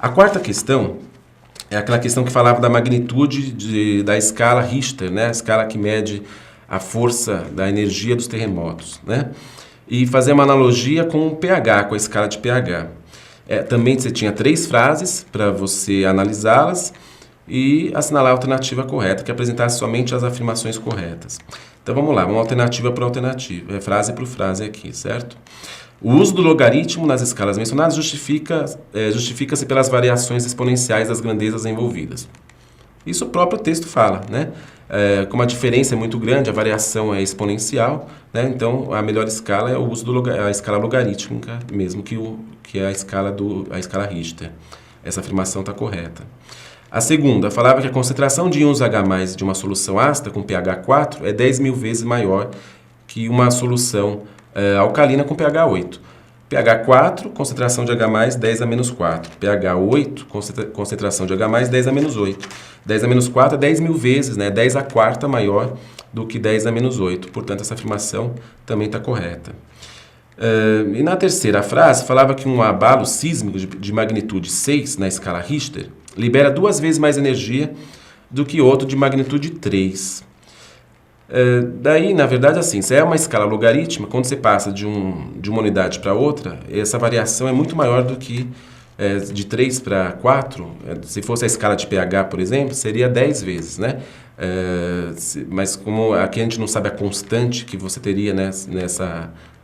A quarta questão é aquela questão que falava da magnitude da escala Richter, né? A escala que mede a força da energia dos terremotos, né? E fazer uma analogia com o pH, com a escala de pH. Também você tinha 3 frases para você analisá-las e assinalar a alternativa correta, que apresentasse somente as afirmações corretas. Então vamos lá, uma alternativa por alternativa, frase por frase aqui, certo? O uso do logaritmo nas escalas mencionadas justifica-se pelas variações exponenciais das grandezas envolvidas. Isso o próprio texto fala, né? Como a diferença é muito grande, a variação é exponencial, né? Então a melhor escala é o uso da escala logarítmica, mesmo que é a escala Richter. Essa afirmação está correta. A segunda falava que a concentração de íons H+ de uma solução ácida com pH 4 é 10.000 vezes maior que uma solução alcalina com pH 8. pH 4, concentração de H+, 10 a menos 4. pH 8, concentração de H+, 10 a menos 8. 10 a menos 4 é 10.000 vezes, né? 10 a quarta maior do que 10 a menos 8. Portanto, essa afirmação também está correta. E na terceira frase, falava que um abalo sísmico de magnitude 6 na escala Richter libera 2 vezes mais energia do que outro de magnitude 3. Daí, na verdade, assim, se é uma escala logarítmica, quando você passa de uma unidade para outra, essa variação é muito maior do que de 3 para 4. Se fosse a escala de pH, por exemplo, seria 10 vezes, né? Mas como aqui a gente não sabe a constante que você teria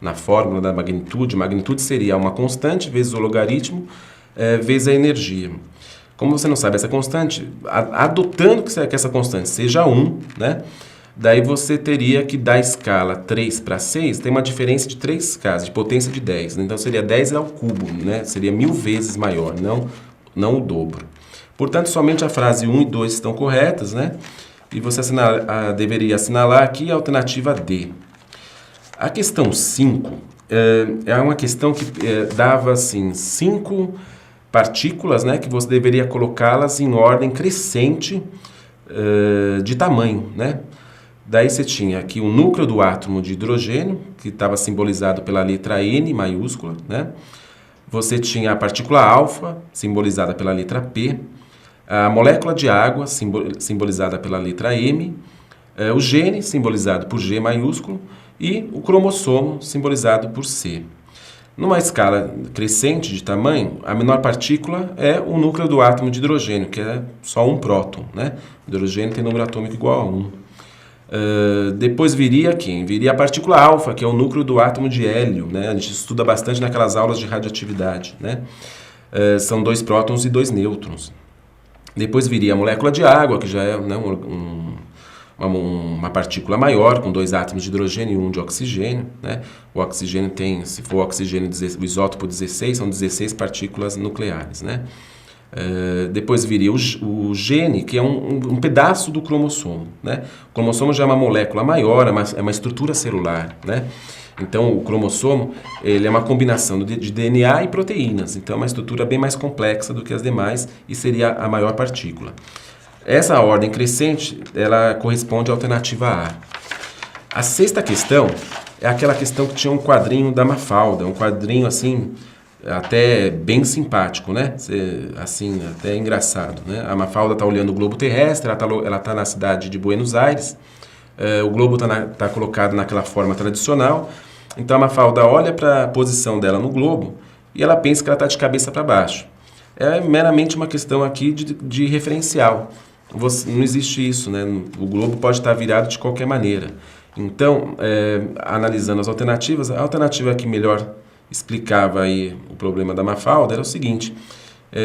na fórmula da magnitude seria uma constante vezes o logaritmo vezes a energia. Como você não sabe essa constante, adotando que essa constante seja 1, né? Daí você teria que da escala 3 para 6, tem uma diferença de 3 casas, de potência de 10. Então seria 10 ao cubo, né? Seria 1000 vezes maior, não o dobro. Portanto, somente a frase 1 e 2 estão corretas, né? E você deveria assinalar aqui a alternativa D. A questão 5 é uma questão que dava assim, 5 partículas, né, que você deveria colocá-las em ordem crescente de tamanho, né? Daí você tinha aqui o núcleo do átomo de hidrogênio, que estava simbolizado pela letra N maiúscula, né? Você tinha a partícula alfa, simbolizada pela letra P, a molécula de água, simbolizada pela letra M, o gene, simbolizado por G maiúsculo, e o cromossomo, simbolizado por C. Numa escala crescente de tamanho, a menor partícula é o núcleo do átomo de hidrogênio, que é só um próton, né? O hidrogênio tem número atômico igual a 1. Depois viria quem? Viria a partícula alfa, que é o núcleo do átomo de hélio, né? A gente estuda bastante naquelas aulas de radioatividade, né? São 2 prótons e 2 nêutrons. Depois viria a molécula de água, que já é, né, uma partícula maior, com 2 átomos de hidrogênio e 1 de oxigênio, né? O oxigênio tem, se for o oxigênio, o isótopo 16, são 16 partículas nucleares, né? Depois viria o gene, que é um pedaço do cromossomo, né? O cromossomo já é uma molécula maior, é uma estrutura celular, né? Então, o cromossomo ele é uma combinação de DNA e proteínas, então é uma estrutura bem mais complexa do que as demais e seria a maior partícula. Essa ordem crescente, ela corresponde à alternativa A. A sexta questão é aquela questão que tinha um quadrinho da Mafalda, um quadrinho assim, até bem simpático, né? Assim, até engraçado, né? A Mafalda está olhando o globo terrestre, ela tá na cidade de Buenos Aires, o globo está colocado naquela forma tradicional, então a Mafalda olha para a posição dela no globo e ela pensa que ela está de cabeça para baixo. É meramente uma questão aqui de referencial. Não existe isso, né? O globo pode estar virado de qualquer maneira. Então, analisando as alternativas, a alternativa que melhor explicava aí o problema da Mafalda era o seguinte: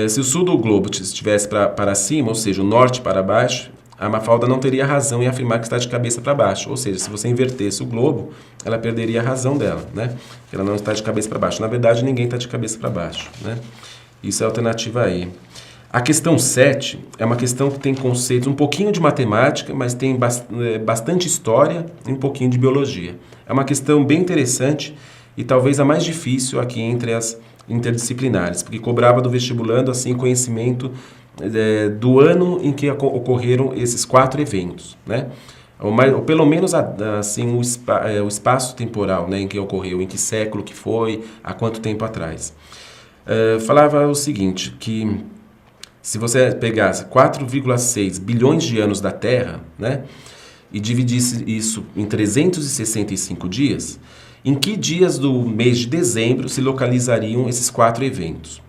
se o sul do globo estivesse para cima, ou seja, o norte para baixo, a Mafalda não teria razão em afirmar que está de cabeça para baixo. Ou seja, se você invertesse o globo, ela perderia a razão dela, né? Que ela não está de cabeça para baixo. Na verdade, ninguém está de cabeça para baixo, né? Isso é a alternativa E. A questão 7 é uma questão que tem conceitos um pouquinho de matemática, mas tem bastante história e um pouquinho de biologia. É uma questão bem interessante e talvez a mais difícil aqui entre as interdisciplinares, porque cobrava do vestibulando assim conhecimento do ano em que ocorreram esses 4 eventos, né? Ou pelo menos assim, o espaço temporal, né, em que ocorreu, em que século que foi, há quanto tempo atrás. Falava o seguinte, que Se você pegasse 4,6 bilhões de anos da Terra, né, e dividisse isso em 365 dias, em que dias do mês de dezembro se localizariam esses 4 eventos?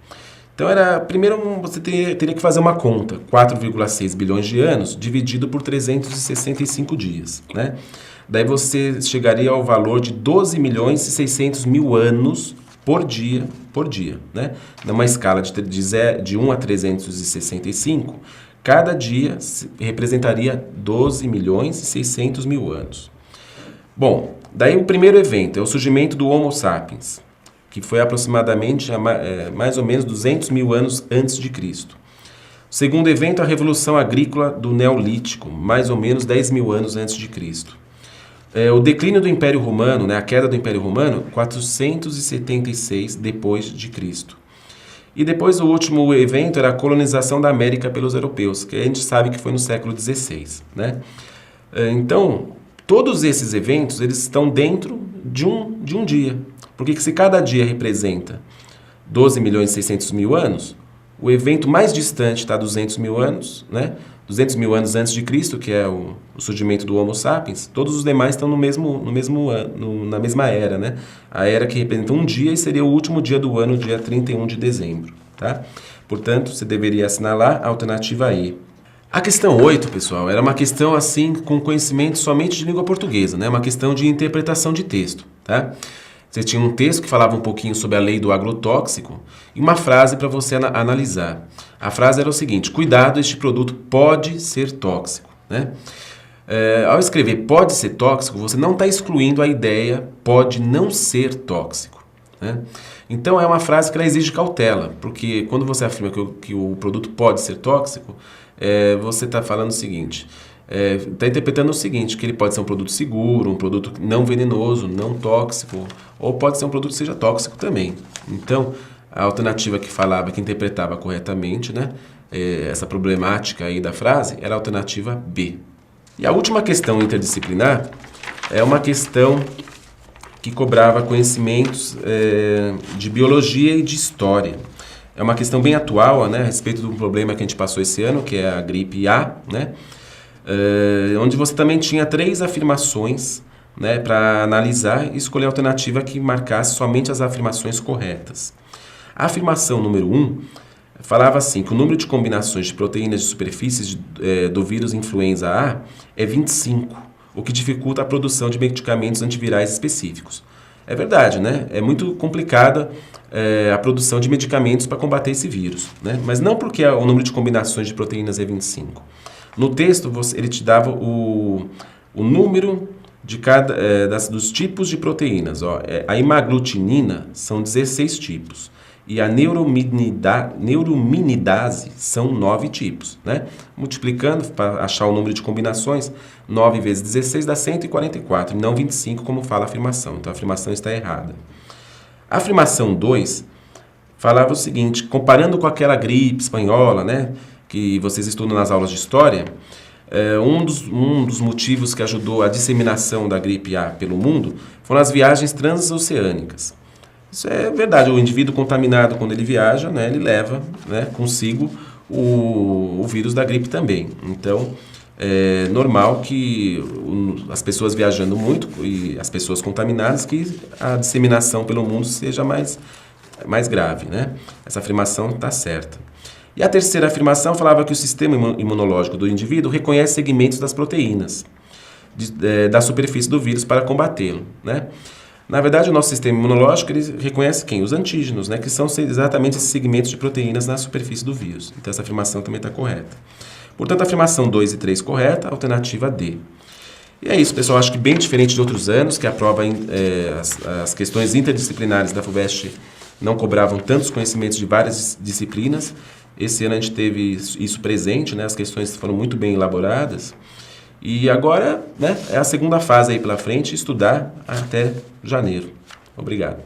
Então, primeiro você teria que fazer uma conta, 4,6 bilhões de anos dividido por 365 dias, né? Daí você chegaria ao valor de 12 milhões e 600 mil anos por dia, né? Numa escala de 1 a 365, cada dia representaria 12 milhões e 600 mil anos. Bom, daí o primeiro evento é o surgimento do Homo sapiens, que foi aproximadamente mais ou menos 200 mil anos antes de Cristo. O segundo evento é a Revolução Agrícola do Neolítico, mais ou menos 10 mil anos antes de Cristo. O declínio do Império Romano, né, a queda do Império Romano, 476 depois de Cristo. E depois o último evento era a colonização da América pelos europeus, que a gente sabe que foi no século XVI, né? Então, todos esses eventos eles estão dentro de um dia. Porque se cada dia representa 12 milhões e 600 mil anos, o evento mais distante está a 200 mil anos, né? 200 mil anos antes de Cristo, que é o surgimento do Homo sapiens, todos os demais estão na mesma era, né? A era que representa um dia e seria o último dia do ano, dia 31 de dezembro, tá? Portanto, você deveria assinalar a alternativa E. A questão 8, pessoal, era uma questão assim com conhecimento somente de língua portuguesa, né? Uma questão de interpretação de texto, tá? Você tinha um texto que falava um pouquinho sobre a lei do agrotóxico e uma frase para você analisar. A frase era o seguinte: cuidado, este produto pode ser tóxico, né? Ao escrever pode ser tóxico, você não está excluindo a ideia pode não ser tóxico, né? Então é uma frase que ela exige cautela, porque quando você afirma que o produto pode ser tóxico, você está falando o seguinte... Está interpretando o seguinte, que ele pode ser um produto seguro, um produto não venenoso, não tóxico, ou pode ser um produto que seja tóxico também. Então, a alternativa que interpretava corretamente, né, essa problemática aí da frase, era a alternativa B. E a última questão interdisciplinar é uma questão que cobrava conhecimentos de biologia e de história. É uma questão bem atual, né, a respeito de um problema que a gente passou esse ano, que é a gripe A, né? Onde você também tinha 3 afirmações, né, para analisar e escolher a alternativa que marcasse somente as afirmações corretas. A afirmação número 1 falava assim, que o número de combinações de proteínas de superfícies do vírus influenza A é 25, o que dificulta a produção de medicamentos antivirais específicos. É verdade, né? É muito complicada a produção de medicamentos para combater esse vírus, né? Mas não porque o número de combinações de proteínas é 25. No texto, ele te dava o número de dos tipos de proteínas. Ó. A imaglutinina são 16 tipos e a neurominidase são 9 tipos. Né? Multiplicando para achar o número de combinações, 9 vezes 16 dá 144, e não 25 como fala a afirmação. Então a afirmação está errada. A afirmação 2 falava o seguinte, comparando com aquela gripe espanhola, né? Que vocês estudam nas aulas de história, um dos motivos que ajudou a disseminação da gripe A pelo mundo foram as viagens transoceânicas. Isso é verdade, o indivíduo contaminado, quando ele viaja, né, ele leva, né, consigo o vírus da gripe também. Então, é normal que as pessoas viajando muito e as pessoas contaminadas, que a disseminação pelo mundo seja mais grave, né? Essa afirmação está certa. E a terceira afirmação falava que o sistema imunológico do indivíduo reconhece segmentos das proteínas da superfície do vírus para combatê-lo, né? Na verdade, o nosso sistema imunológico ele reconhece quem? Os antígenos, né? Que são exatamente esses segmentos de proteínas na superfície do vírus. Então, essa afirmação também está correta. Portanto, a afirmação 2 e 3 correta, alternativa D. E é isso, pessoal. Acho que bem diferente de outros anos, que a prova, as questões interdisciplinares da FUVEST não cobravam tantos conhecimentos de várias disciplinas. Esse ano a gente teve isso presente, né? As questões foram muito bem elaboradas. E agora, né, é a segunda fase aí pela frente, estudar até janeiro. Obrigado.